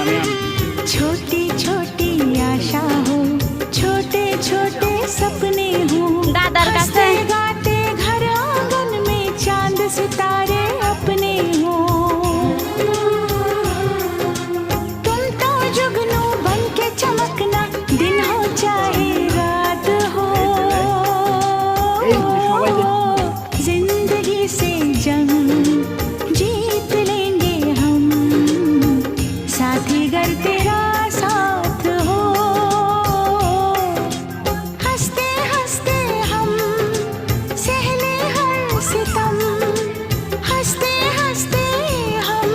छोटी छोटी आशा हो, छोटे छोटे सपने हो, दादार काছে गाते घर आंगन में चांद सितारे अपने हो। तुम तो जुगनू बन के चमकना, दिन हो चाहे रात हो। जिंदगी से जंग जीत लेंगे हम, साथी घर तेरा साथ हो। हंसते हंसते हम सहले हर सितम, हंसते हंसते हम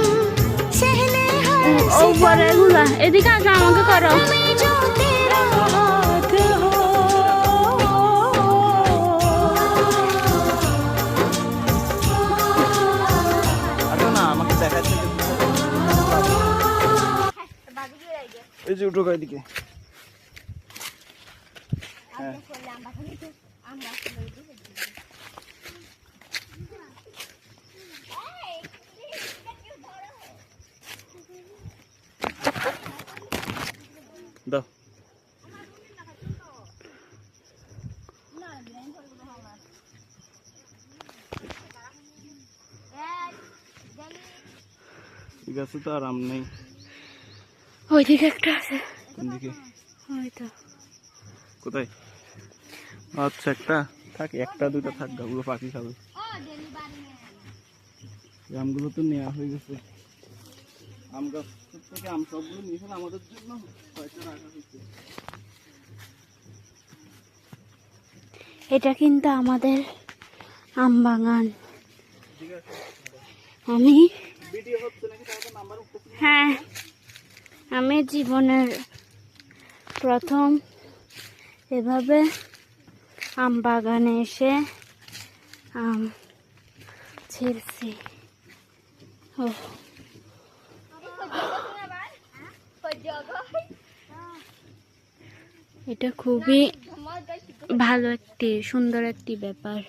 सहले हर ওপরে গুলা এদিকে আসো আমাকে করো में जो तेरा हाथ हो। এই যে উঠো এদিকে। দাও ঠিক আছে, তো আরাম নেই। ওইদিকে একটা আছে কোন দিকে? ওই তো কোথায়? আচ্ছা, একটা থাক, একটা দুইটা থাক, ওগুলো পাখি খাবে। আমগুলো তো নেওয়া হয়ে গেছে। আম গাছ থেকে আম সবগুলো নিয়ে এসে আমাদের জন্য কয়েকটা রাখা হয়েছে। এটা কিন্তু আমাদের আম বাগান। আমি ভিডিও হচ্ছে নাকি? তাহলে নাম্বার উঠতেছে না। হ্যাঁ, আমি জীবনের প্রথম এভাবে আম বাগানে এসে আম ছিঁড়ছি। ও এটা খুবই ভালো একটি সুন্দর একটি ব্যাপার।